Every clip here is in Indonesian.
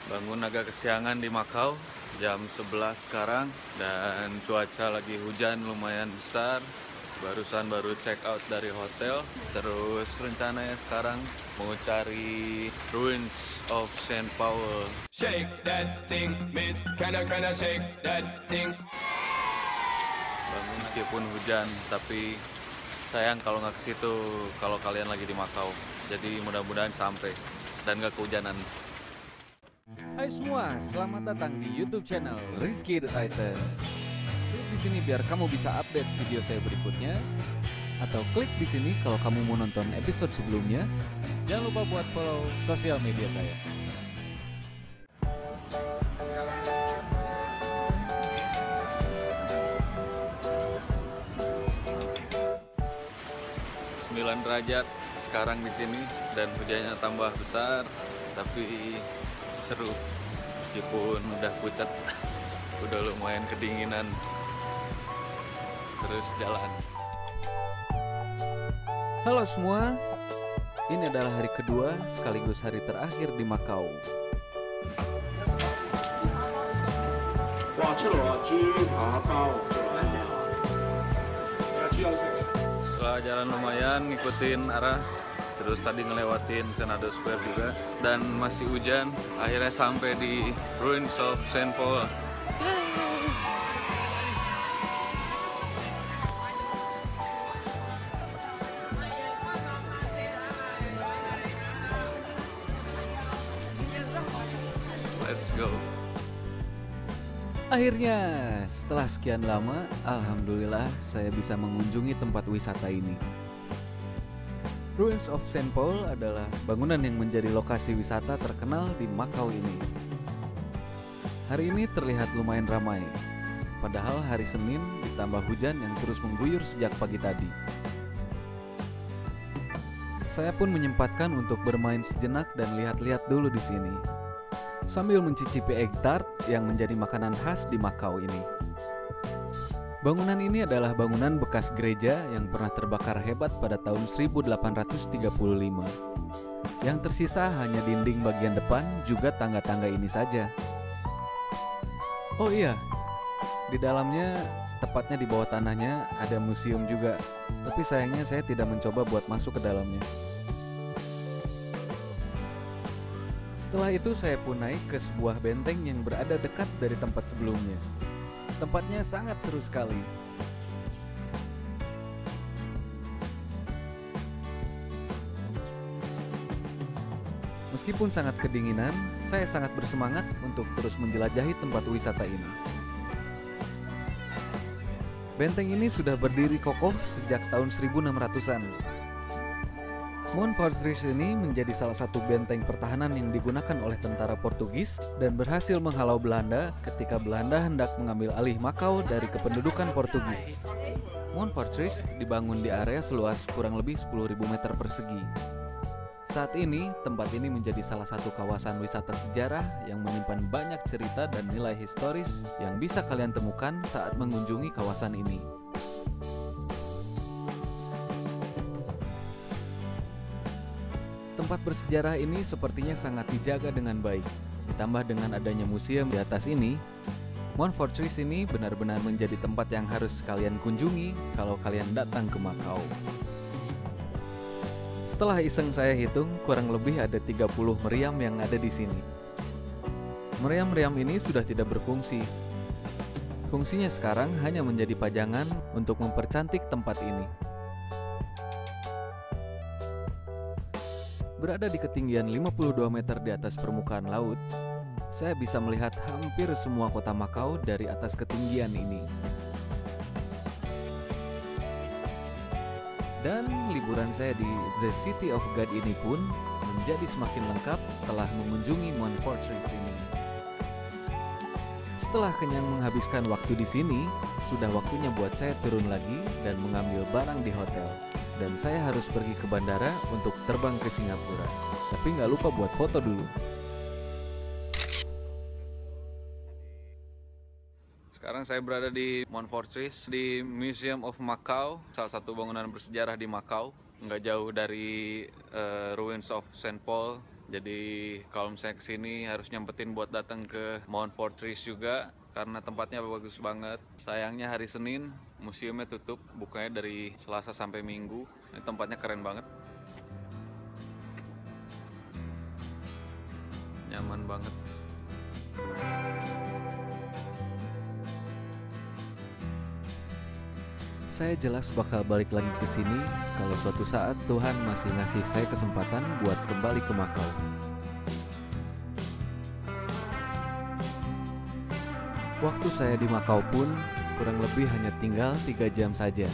Bangun agak kesiangan di Makau, jam 11 sekarang, dan cuaca lagi hujan lumayan besar. Baru check out dari hotel, terus rencananya sekarang mau cari Ruins of Saint Paul. Shake that thing, miss. Can I shake that thing? Bangun meskipun hujan, tapi sayang kalau nggak ke situ kalau kalian lagi di Makau. Jadi mudah-mudahan sampai dan nggak kehujanan. Hai semua, selamat datang di YouTube channel Rizky The Titans. Klik di sini biar kamu bisa update video saya berikutnya, atau klik di sini kalau kamu mau nonton episode sebelumnya. Jangan lupa buat follow sosial media saya. Sembilan derajat sekarang di sini dan hujannya tambah besar, tapi seru meskipun udah pucat. Udah lumayan kedinginan. Terus jalan. Halo semua, ini adalah hari kedua sekaligus hari terakhir di Makau. Setelah jalan lumayan ngikutin arah, terus tadi ngelewatin Senado Square juga, dan masih hujan, akhirnya sampai di Ruins of Saint Paul. Let's go. Akhirnya, setelah sekian lama, alhamdulillah saya bisa mengunjungi tempat wisata ini. Ruins of Saint Paul adalah bangunan yang menjadi lokasi wisata terkenal di Makau ini. Hari ini terlihat lumayan ramai, padahal hari Senin ditambah hujan yang terus mengguyur sejak pagi tadi. Saya pun menyempatkan untuk bermain sejenak dan lihat-lihat dulu di sini, sambil mencicipi egg tart yang menjadi makanan khas di Makau ini. Bangunan ini adalah bangunan bekas gereja yang pernah terbakar hebat pada tahun 1835. Yang tersisa hanya dinding bagian depan juga tangga-tangga ini saja. Oh iya, di dalamnya, tepatnya di bawah tanahnya, ada museum juga. Tapi sayangnya saya tidak mencoba buat masuk ke dalamnya. Setelah itu saya pun naik ke sebuah benteng yang berada dekat dari tempat sebelumnya. Tempatnya sangat seru sekali. Meskipun sangat kedinginan, saya sangat bersemangat untuk terus menjelajahi tempat wisata ini. Benteng ini sudah berdiri kokoh sejak tahun 1600-an. Montfortress ini menjadi salah satu benteng pertahanan yang digunakan oleh tentara Portugis dan berhasil menghalau Belanda ketika Belanda hendak mengambil alih Makau dari kependudukan Portugis. Montfortress dibangun di area seluas kurang lebih 10.000 meter persegi. Saat ini, tempat ini menjadi salah satu kawasan wisata sejarah yang menyimpan banyak cerita dan nilai historis yang bisa kalian temukan saat mengunjungi kawasan ini. Tempat bersejarah ini sepertinya sangat dijaga dengan baik. Ditambah dengan adanya museum di atas ini, Montfortress ini benar-benar menjadi tempat yang harus kalian kunjungi kalau kalian datang ke Makau. Setelah iseng saya hitung, kurang lebih ada 30 meriam yang ada di sini. Meriam-meriam ini sudah tidak berfungsi. Fungsinya sekarang hanya menjadi pajangan untuk mempercantik tempat ini. Berada di ketinggian 52 meter di atas permukaan laut, saya bisa melihat hampir semua kota Makau dari atas ketinggian ini. Dan liburan saya di The City of God ini pun menjadi semakin lengkap setelah mengunjungi Montfortress ini. Setelah kenyang menghabiskan waktu di sini, sudah waktunya buat saya turun lagi dan mengambil barang di hotel. Dan saya harus pergi ke bandara untuk terbang ke Singapura. Tapi nggak lupa buat foto dulu. Sekarang saya berada di Montfortress, di Museum of Macau, salah satu bangunan bersejarah di Macau, nggak jauh dari Ruins of Saint Paul. Jadi kalau misalnya kesini harus nyempetin buat datang ke Mount Fortress juga karena tempatnya bagus banget. Sayangnya hari Senin museumnya tutup, bukanya dari Selasa sampai Minggu. Ini tempatnya keren banget. Nyaman banget. Saya jelas bakal balik lagi ke sini kalau suatu saat Tuhan masih ngasih saya kesempatan buat kembali ke Makau. Waktu saya di Makau pun kurang lebih hanya tinggal 3 jam saja.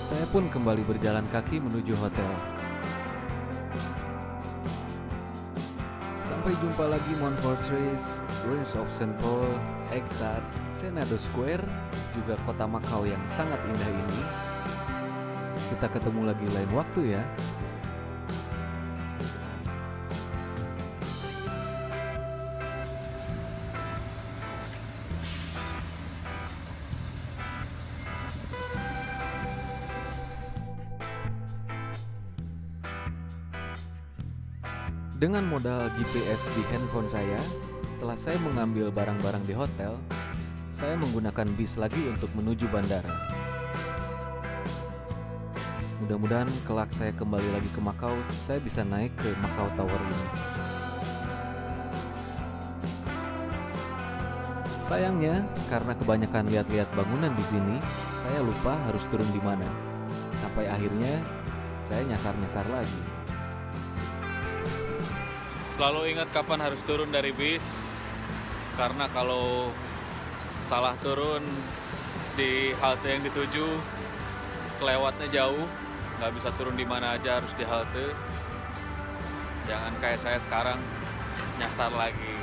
Saya pun kembali berjalan kaki menuju hotel. Sampai jumpa lagi Mount Fortress, Ruins of St. Paul, Egg Tart, Senado Square, juga kota Makau yang sangat indah ini. Kita ketemu lagi lain waktu ya. Dengan modal GPS di handphone saya, setelah saya mengambil barang-barang di hotel, saya menggunakan bis lagi untuk menuju bandara. Mudah-mudahan kelak saya kembali lagi ke Makau, saya bisa naik ke Makau Tower ini. Sayangnya, karena kebanyakan lihat-lihat bangunan di sini, saya lupa harus turun di mana. Sampai akhirnya, saya nyasar-nyasar lagi. Selalu ingat kapan harus turun dari bis, karena kalau salah turun di halte yang dituju, kelewatnya jauh, nggak bisa turun di mana aja, harus di halte. Jangan kayak saya sekarang, nyasar lagi.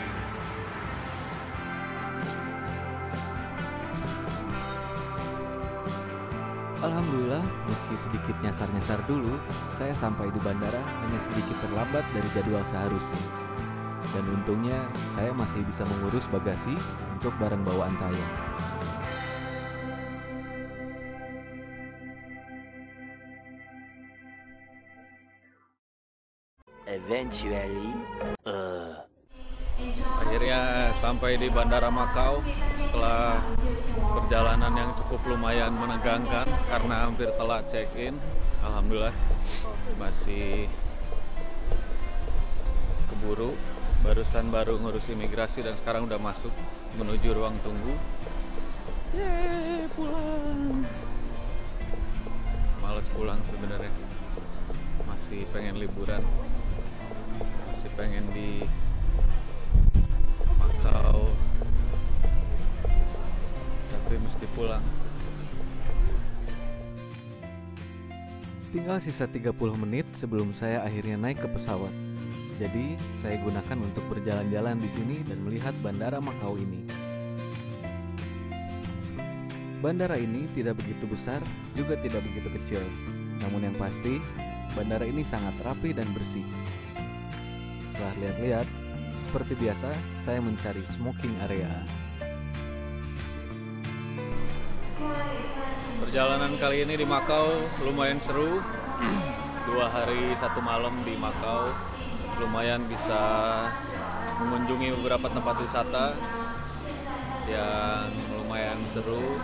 Alhamdulillah, meski sedikit nyasar-nyasar dulu, saya sampai di bandara hanya sedikit terlambat dari jadwal seharusnya. Dan untungnya, saya masih bisa mengurus bagasi untuk barang bawaan saya. Eventually, Akhirnya sampai di Bandara Makau setelah perjalanan yang cukup lumayan menegangkan karena hampir telat check-in. Alhamdulillah masih keburu. Barusan baru ngurus imigrasi dan sekarang udah masuk menuju ruang tunggu. Yeay, pulang. Males pulang sebenarnya. Masih pengen liburan. Masih pengen di Makau, tapi mesti pulang. Tinggal sisa 30 menit sebelum saya akhirnya naik ke pesawat. Jadi, saya gunakan untuk berjalan-jalan di sini dan melihat Bandara Makau ini. Bandara ini tidak begitu besar, juga tidak begitu kecil. Namun yang pasti, bandara ini sangat rapi dan bersih. Setelah lihat-lihat, seperti biasa, saya mencari smoking area. Perjalanan kali ini di Makau lumayan seru. 2 hari 1 malam di Makau, lumayan bisa mengunjungi beberapa tempat wisata yang lumayan seru.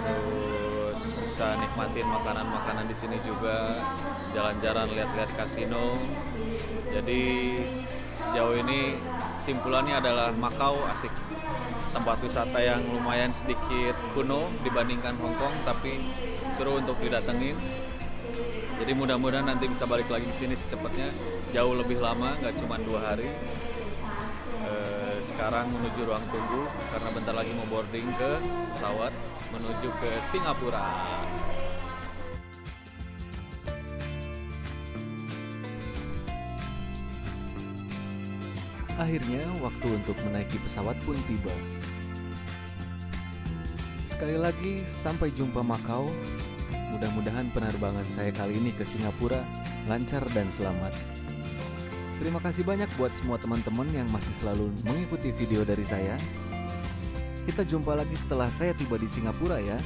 Terus bisa nikmatin makanan-makanan di sini juga, jalan-jalan lihat-lihat kasino. Jadi sejauh ini simpulannya adalah Makau asik, tempat wisata yang lumayan sedikit kuno dibandingkan Hong Kong, tapi seru untuk didatengin. Jadi mudah-mudahan nanti bisa balik lagi ke sini secepatnya, jauh lebih lama, nggak cuma 2 hari. Sekarang menuju ruang tunggu karena bentar lagi mau boarding ke pesawat menuju ke Singapura. Akhirnya, waktu untuk menaiki pesawat pun tiba. Sekali lagi, sampai jumpa Makau. Mudah-mudahan penerbangan saya kali ini ke Singapura lancar dan selamat. Terima kasih banyak buat semua teman-teman yang masih selalu mengikuti video dari saya. Kita jumpa lagi setelah saya tiba di Singapura ya.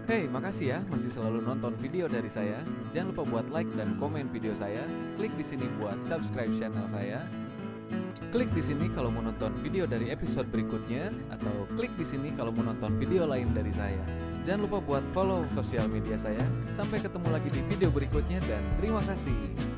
Hey, makasih ya masih selalu nonton video dari saya. Jangan lupa buat like dan komen video saya. Klik di sini buat subscribe channel saya. Klik di sini kalau mau nonton video dari episode berikutnya, atau klik di sini kalau mau nonton video lain dari saya. Jangan lupa buat follow sosial media saya. Sampai ketemu lagi di video berikutnya dan terima kasih.